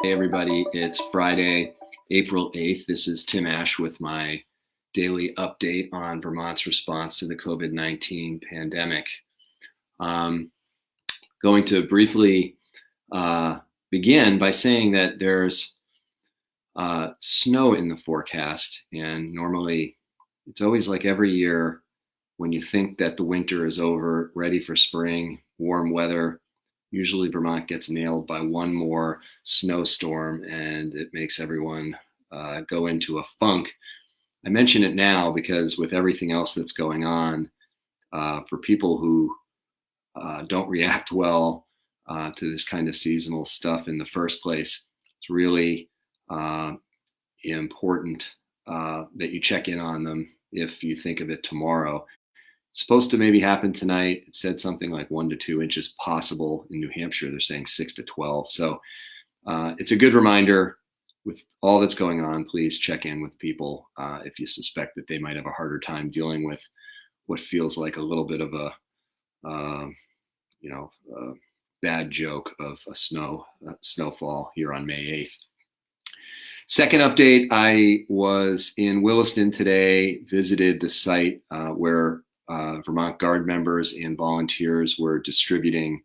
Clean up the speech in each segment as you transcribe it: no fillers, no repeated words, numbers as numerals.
Hey everybody, it's Friday, April 8th. This is Tim Ash with my daily update on Vermont's response to the COVID-19 pandemic. Going to briefly begin by saying that there's snow in the forecast, and normally it's always like every year when you think that the winter is over, ready for spring, warm weather. Usually Vermont gets nailed by one more snowstorm and it makes everyone go into a funk. I mention it now because with everything else that's going on, for people who don't react well to this kind of seasonal stuff in the first place, it's really important that you check in on them if you think of it tomorrow. It's supposed to maybe happen tonight. It said something like 1 to 2 inches possible in New Hampshire. They're saying 6 to 12. So it's a good reminder with all that's going on. Please check in with people if you suspect that they might have a harder time dealing with what feels like a little bit of a, bad joke of a snowfall here on May 8th. Second update, I was in Williston today, visited the site where Vermont Guard members and volunteers were distributing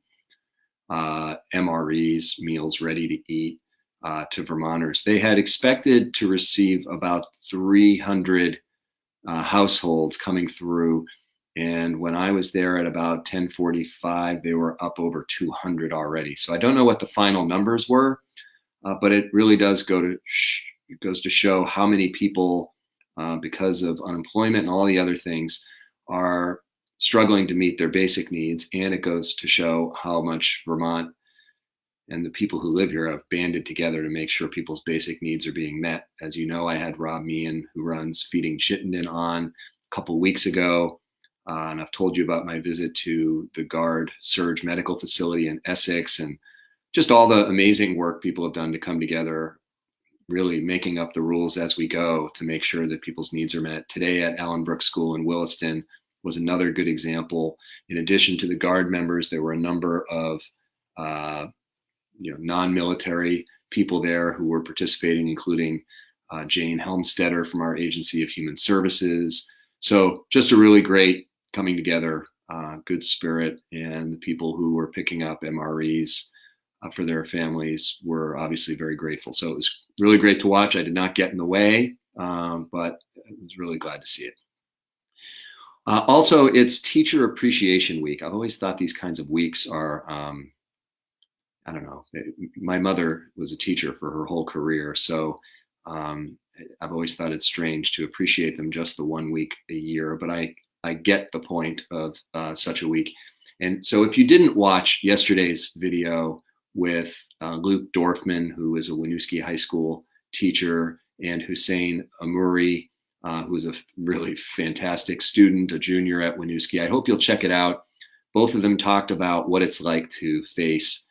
MREs, meals ready to eat, to Vermonters. They had expected to receive about 300 households coming through. And when I was there at about 10:45, they were up over 200 already. So I don't know what the final numbers were, but it really does it goes to show how many people, because of unemployment and all the other things, are struggling to meet their basic needs. And it goes to show how much Vermont and the people who live here have banded together to make sure people's basic needs are being met. As you know, I had Rob Meehan, who runs Feeding Chittenden, on a couple weeks ago. And I've told you about my visit to the Guard Surge Medical Facility in Essex and just all the amazing work people have done to come together, really making up the rules as we go to make sure that people's needs are met. Today at Allenbrook School in Williston was another good example. In addition to the Guard members, there were a number of non-military people there who were participating, including Jane Helmstetter from our Agency of Human Services. So just a really great coming together, good spirit, and the people who were picking up MREs for their families were obviously very grateful. So it was really great to watch. I did not get in the way, but I was really glad to see it. Also, it's Teacher Appreciation Week. I've always thought these kinds of weeks are, I don't know, my mother was a teacher for her whole career. So I've always thought it's strange to appreciate them just the 1 week a year, but I get the point of such a week. And so if you didn't watch yesterday's video with Luke Dorfman, who is a Winooski High School teacher, and Hussein Amouri, who's a really fantastic student, a junior at Winooski, I hope you'll check it out. Both of them talked about what it's like to face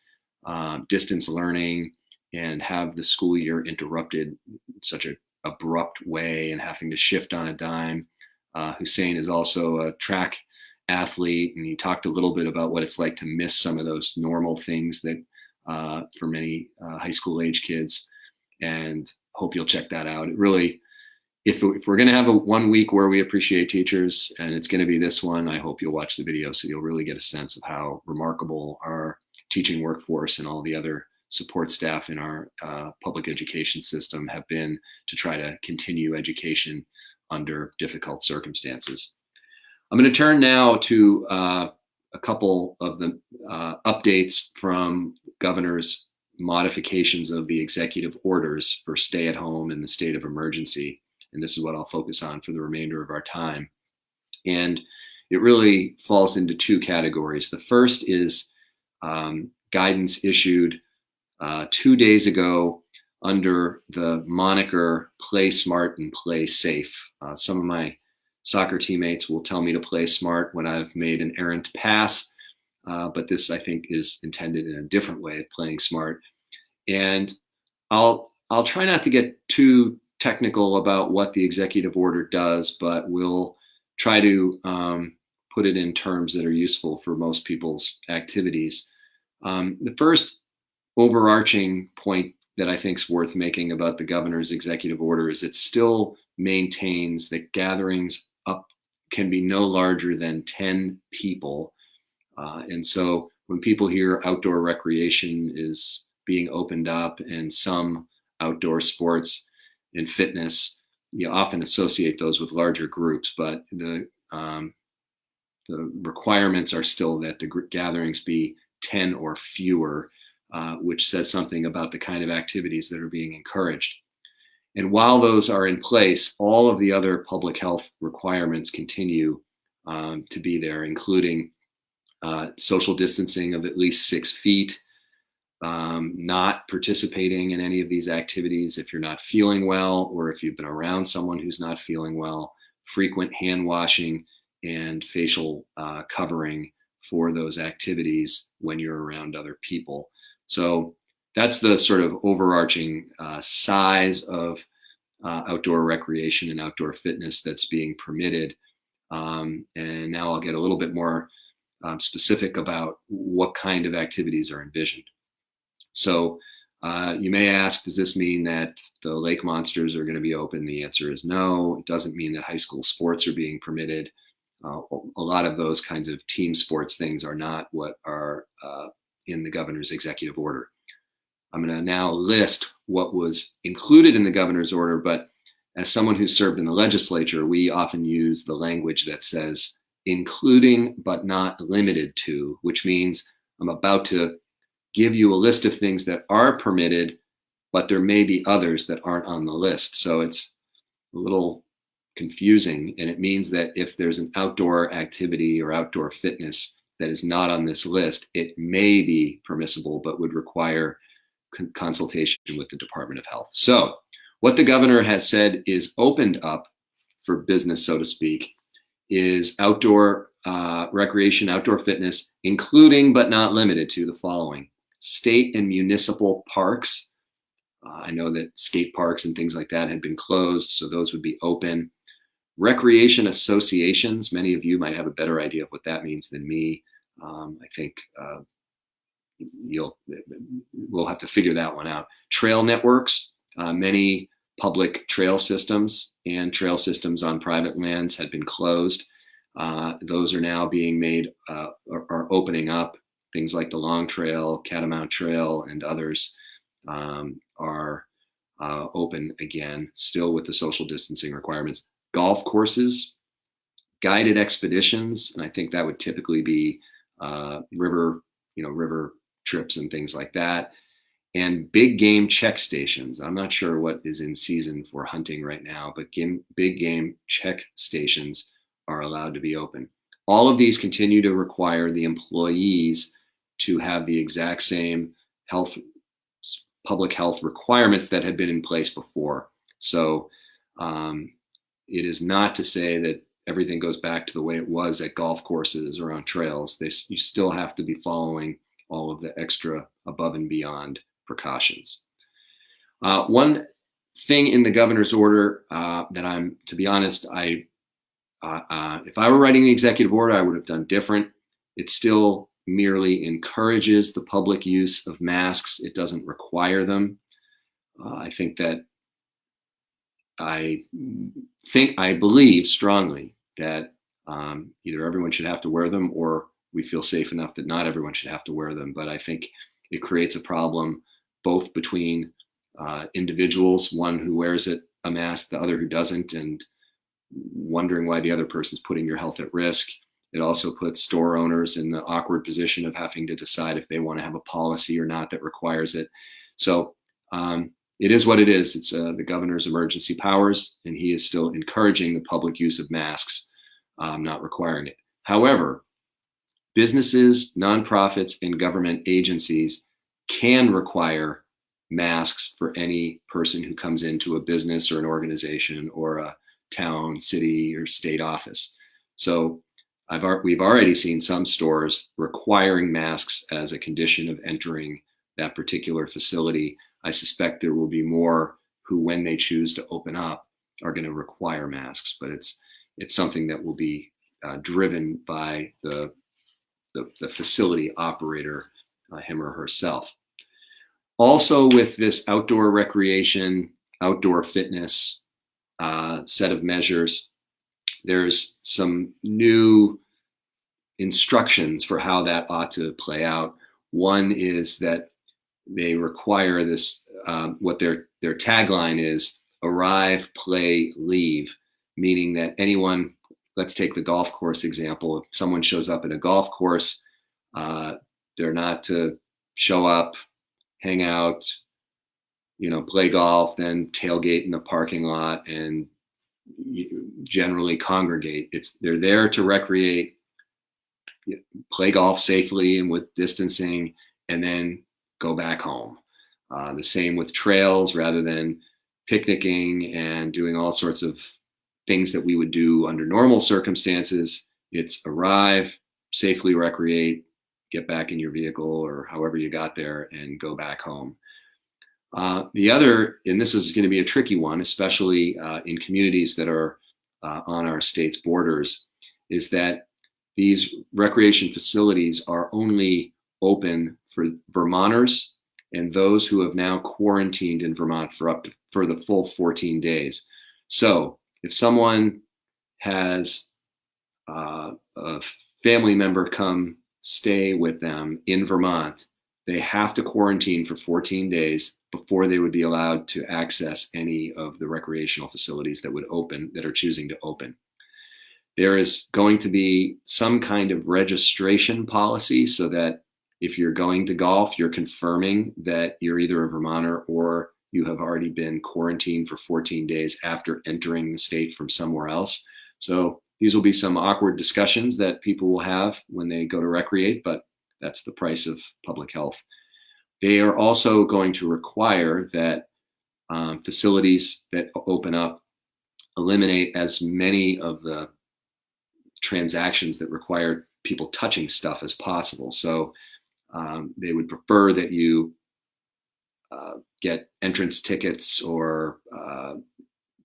distance learning and have the school year interrupted in such an abrupt way and having to shift on a dime. Hussein is also a track athlete, and he talked a little bit about what it's like to miss some of those normal things that for many high school age kids, and hope you'll check that out. It really, if we're going to have a 1 week where we appreciate teachers, and it's going to be this one, I hope you'll watch the video so you'll really get a sense of how remarkable our teaching workforce and all the other support staff in our public education system have been to try to continue education under difficult circumstances. I'm going to turn now to a couple of the updates from governor's modifications of the executive orders for stay-at-home in the state of emergency. And this is what I'll focus on for the remainder of our time. And it really falls into two categories. The first is guidance issued 2 days ago under the moniker Play Smart and Play Safe. Some of my soccer teammates will tell me to play smart when I've made an errant pass, but this, I think, is intended in a different way of playing smart. And I'll try not to get too technical about what the executive order does, but we'll try to put it in terms that are useful for most people's activities. The first overarching point that I think is worth making about the governor's executive order is it still maintains that gatherings up can be no larger than 10 people. And so when people hear outdoor recreation is being opened up and some outdoor sports and fitness, you often associate those with larger groups, but the requirements are still that the gatherings be 10 or fewer, which says something about the kind of activities that are being encouraged. And while those are in place, all of the other public health requirements continue to be there, including social distancing of at least 6 feet, not participating in any of these activities if you're not feeling well or if you've been around someone who's not feeling well, frequent hand washing and facial covering for those activities when you're around other people. So that's the sort of overarching size of outdoor recreation and outdoor fitness that's being permitted. And now I'll get a little bit more specific about what kind of activities are envisioned. So you may ask, does this mean that the lake monsters are going to be open? The answer is no. It doesn't mean that high school sports are being permitted. A lot of those kinds of team sports things are not what are in the governor's executive order. I'm going to now list what was included in the governor's order, but as someone who's served in the legislature, we often use the language that says including but not limited to, which means I'm about to give you a list of things that are permitted, but there may be others that aren't on the list. So it's a little confusing, and it means that if there's an outdoor activity or outdoor fitness that is not on this list, it may be permissible, but would require consultation with the Department of Health. So what the governor has said is opened up for business, so to speak, is outdoor recreation, outdoor fitness, including but not limited to the following: state and municipal parks. I know that skate parks and things like that had been closed, so those would be open. Recreation associations, many of you might have a better idea of what that means than me. I think we'll have to figure that one out. Trail networks, many public trail systems and trail systems on private lands had been closed. Those are now being made, are opening up. Things like the Long Trail, Catamount Trail, and others are open again, still with the social distancing requirements. Golf courses, guided expeditions, and I think that would typically be river trips and things like that, and big game check stations. I'm not sure what is in season for hunting right now, but big game check stations are allowed to be open. All of these continue to require the employees to have the exact same public health requirements that had been in place before. So it is not to say that everything goes back to the way it was at golf courses or on trails. You still have to be following all of the extra above and beyond precautions. One thing in the governor's order that I'm, to be honest, if I were writing the executive order, I would have done different. It still merely encourages the public use of masks. It doesn't require them. I believe strongly that either everyone should have to wear them or we feel safe enough that not everyone should have to wear them. But I think it creates a problem both between individuals, one who wears a mask, the other who doesn't, and wondering why the other person's putting your health at risk. It also puts store owners in the awkward position of having to decide if they want to have a policy or not that requires it. So it is what it is. It's the governor's emergency powers, and he is still encouraging the public use of masks, not requiring it. However, businesses, nonprofits, and government agencies can require masks for any person who comes into a business or an organization or a town, city, or state office. So we've already seen some stores requiring masks as a condition of entering that particular facility. I suspect there will be more who, when they choose to open up, are going to require masks, but it's something that will be driven by the facility operator, him or herself. Also, with this outdoor recreation, outdoor fitness set of measures, there's some new instructions for how that ought to play out. One is that they require this, what their tagline is: arrive, play, leave, meaning that anyone, let's take the golf course example. If someone shows up at a golf course, uh, they're not to show up, hang out, play golf, then tailgate in the parking lot and generally congregate. They're there to recreate, play golf safely and with distancing, and then go back home. The same with trails, rather than picnicking and doing all sorts of things that we would do under normal circumstances. It's arrive, safely recreate, get back in your vehicle or however you got there, and go back home. The other, and this is going to be a tricky one, especially in communities that are on our state's borders, is that these recreation facilities are only open for Vermonters and those who have now quarantined in Vermont for the full 14 days. So if someone has a family member come stay with them in Vermont, they have to quarantine for 14 days before they would be allowed to access any of the recreational facilities that are choosing to open. There is going to be some kind of registration policy so that if you're going to golf, you're confirming that you're either a Vermonter or you have already been quarantined for 14 days after entering the state from somewhere else. So these will be some awkward discussions that people will have when they go to recreate, but that's the price of public health. They are also going to require that facilities that open up eliminate as many of the transactions that require people touching stuff as possible. So they would prefer that you get entrance tickets or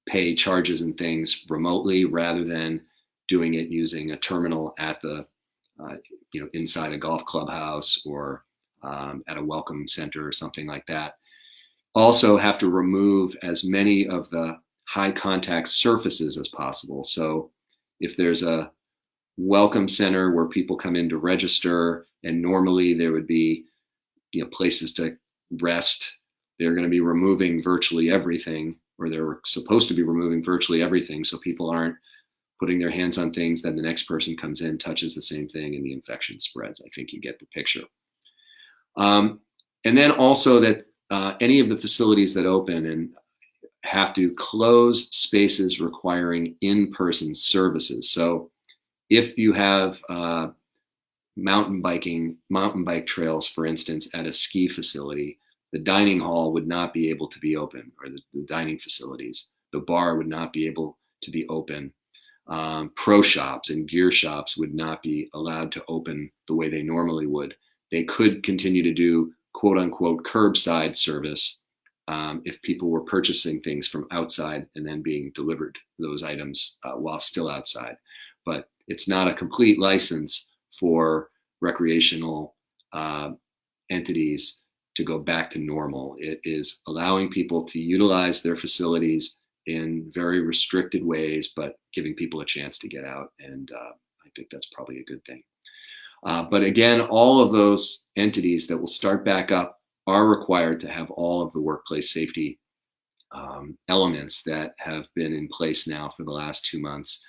pay charges and things remotely rather than doing it using a terminal at the inside a golf clubhouse or at a welcome center or something like that. Also have to remove as many of the high contact surfaces as possible. So if there's a welcome center where people come in to register and normally there would be places to rest, they're going to be removing virtually everything, or they're supposed to be removing virtually everything, so people aren't putting their hands on things, then the next person comes in, touches the same thing, and the infection spreads. I think you get the picture. And then also that any of the facilities that open and have to close spaces requiring in-person services. So if you have mountain bike trails, for instance, at a ski facility, the dining hall would not be able to be open, or the dining facilities. The bar would not be able to be open. Pro shops and gear shops would not be allowed to open the way they normally would. They could continue to do quote unquote curbside service if people were purchasing things from outside and then being delivered those items while still outside. But it's not a complete license for recreational entities to go back to normal. It is allowing people to utilize their facilities in very restricted ways, but giving people a chance to get out. And I think that's probably a good thing. But again, all of those entities that will start back up are required to have all of the workplace safety elements that have been in place now for the last 2 months,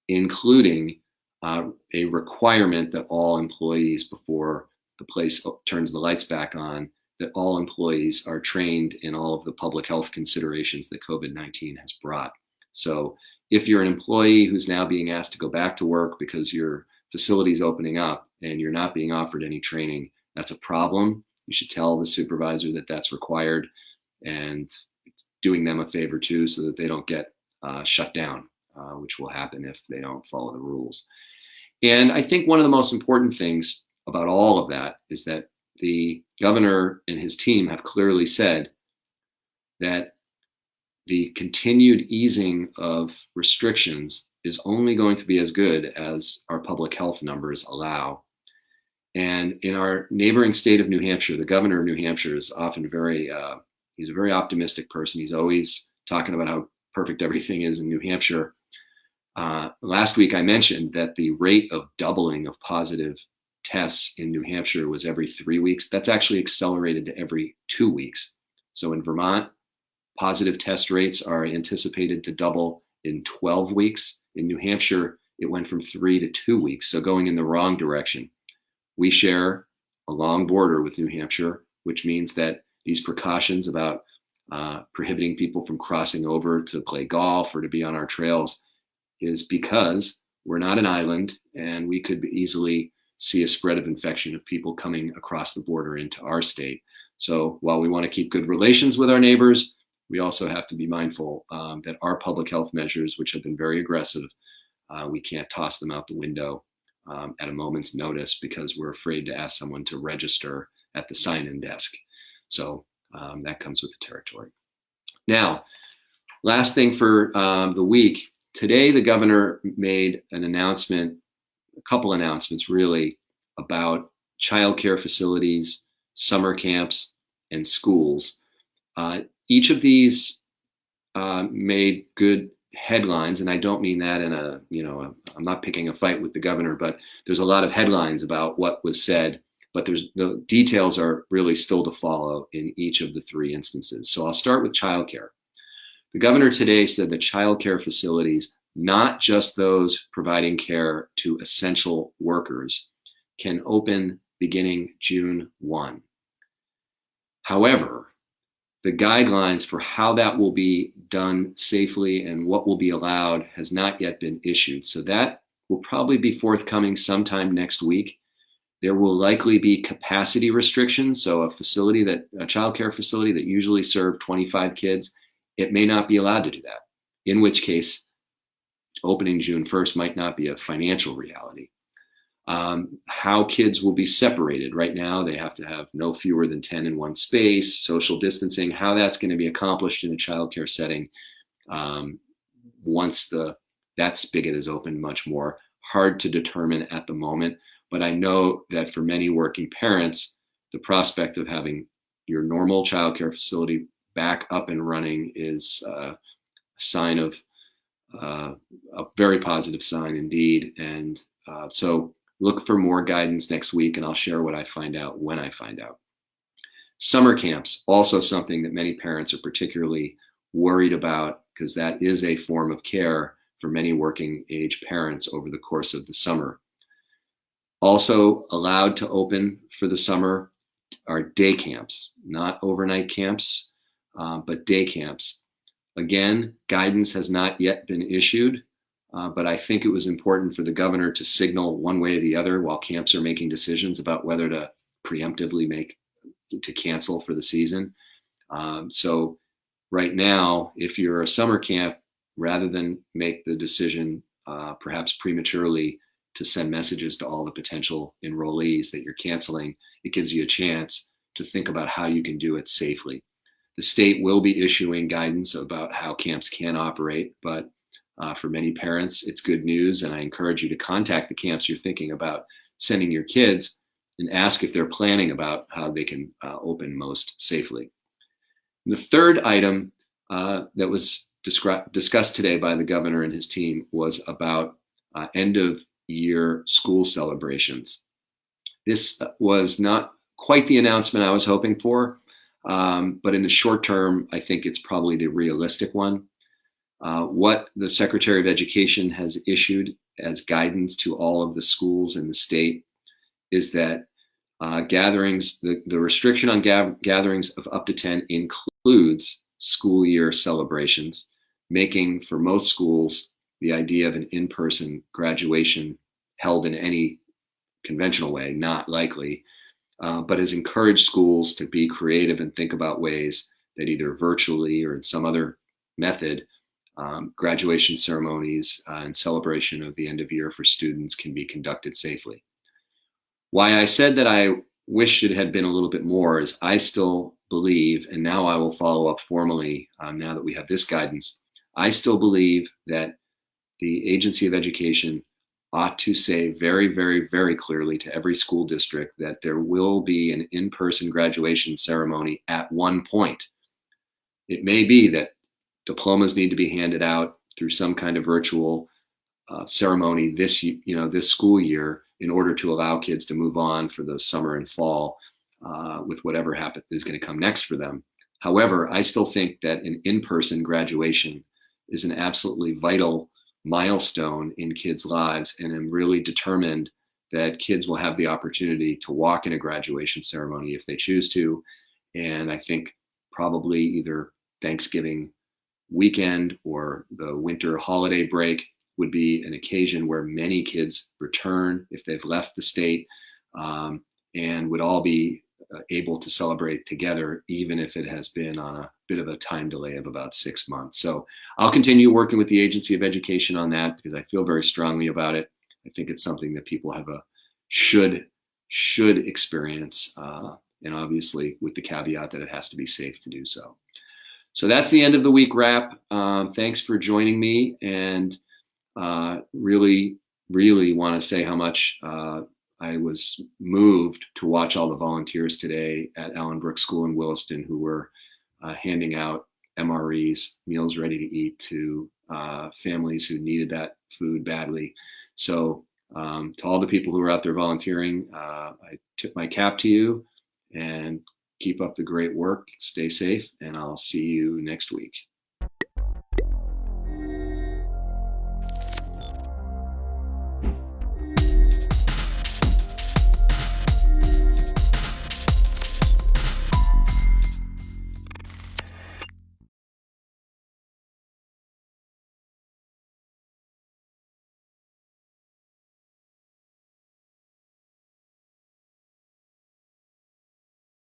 including a requirement that all employees, before the place turns the lights back on, that all employees are trained in all of the public health considerations that COVID-19 has brought. So if you're an employee who's now being asked to go back to work because your facility is opening up and you're not being offered any training, that's a problem. You should tell the supervisor that that's required, and it's doing them a favor too, so that they don't get shut down, which will happen if they don't follow the rules. And I think one of the most important things about all of that is that the governor and his team have clearly said that the continued easing of restrictions is only going to be as good as our public health numbers allow. And in our neighboring state of New Hampshire, the governor of New Hampshire is often he's a very optimistic person. He's always talking about how perfect everything is in New Hampshire. Last week, I mentioned that the rate of doubling of positive tests in New Hampshire was every 3 weeks. That's actually accelerated to every 2 weeks. So in Vermont, positive test rates are anticipated to double in 12 weeks. In New Hampshire, it went from 3 to 2 weeks, so going in the wrong direction. We share a long border with New Hampshire, which means that these precautions about prohibiting people from crossing over to play golf or to be on our trails is because we're not an island, and we could easily see a spread of infection of people coming across the border into our state. So while we want to keep good relations with our neighbors, we also have to be mindful that our public health measures, which have been very aggressive, we can't toss them out the window at a moment's notice because we're afraid to ask someone to register at the sign-in desk. So that comes with the territory. Now, last thing for the week. Today, the governor made an announcement, a couple announcements really, about childcare facilities, summer camps, and schools. Each of these made good headlines, and I don't mean that in I'm not picking a fight with the governor, but there's a lot of headlines about what was said, but the details are really still to follow in each of the three instances. So I'll start with childcare. The governor today said that childcare facilities, not just those providing care to essential workers, can open beginning June 1. However, the guidelines for how that will be done safely and what will be allowed has not yet been issued. So that will probably be forthcoming sometime next week. There will likely be capacity restrictions. So a childcare facility that usually serves 25 kids, it may not be allowed to do that, in which case opening June 1st might not be a financial reality. How kids will be separated. Right now, they have to have no fewer than 10 in one space, social distancing, how that's going to be accomplished in a childcare setting once that spigot is opened much more. Hard to determine at the moment, but I know that for many working parents, the prospect of having your normal childcare facility back up and running is a sign of a very positive sign indeed. And so look for more guidance next week, and I'll share what I find out when I find out. Summer camps, also something that many parents are particularly worried about because that is a form of care for many working age parents over the course of the summer. Also allowed to open for the summer are day camps, not overnight camps, but day camps. Again, guidance has not yet been issued, but I think it was important for the governor to signal one way or the other while camps are making decisions about whether to preemptively to cancel for the season. So right now, if you're a summer camp, rather than make the decision perhaps prematurely to send messages to all the potential enrollees that you're canceling, it gives you a chance to think about how you can do it safely. The state will be issuing guidance about how camps can operate, but for many parents, it's good news, and I encourage you to contact the camps you're thinking about sending your kids and ask if they're planning about how they can open most safely. The third item that was discussed today by the governor and his team was about end of year school celebrations. This was not quite the announcement I was hoping for, but in the short term, I think it's probably the realistic one. What the Secretary of Education has issued as guidance to all of the schools in the state is that gatherings, the restriction on gatherings of up to 10 includes school year celebrations, making for most schools the idea of an in-person graduation held in any conventional way not likely, but has encouraged schools to be creative and think about ways that either virtually or in some other method, graduation ceremonies and celebration of the end of year for students can be conducted safely. Why I said that I wish it had been a little bit more is I still believe, and now I will follow up formally now that we have this guidance, I still believe that the Agency of Education ought to say very, very, very clearly to every school district that there will be an in-person graduation ceremony at one point. It may be that diplomas need to be handed out through some kind of virtual ceremony this school year in order to allow kids to move on for the summer and fall with whatever is going to come next for them. However, I still think that an in-person graduation is an absolutely vital milestone in kids' lives, and I'm really determined that kids will have the opportunity to walk in a graduation ceremony if they choose to. And I think probably either Thanksgiving weekend or the winter holiday break would be an occasion where many kids return if they've left the state, and would all be able to celebrate together, even if it has been on a bit of a time delay of about 6 months. So I'll continue working with the Agency of Education on that because I feel very strongly about it. I think it's something that people have should experience, and obviously with the caveat that it has to be safe to do so. So that's the end of the week wrap. Thanks for joining me, and really, really want to say how much I was moved to watch all the volunteers today at Allenbrook School in Williston who were handing out MREs, meals ready to eat, to families who needed that food badly. So to all the people who are out there volunteering, I tip my cap to you, and keep up the great work. Stay safe, and I'll see you next week.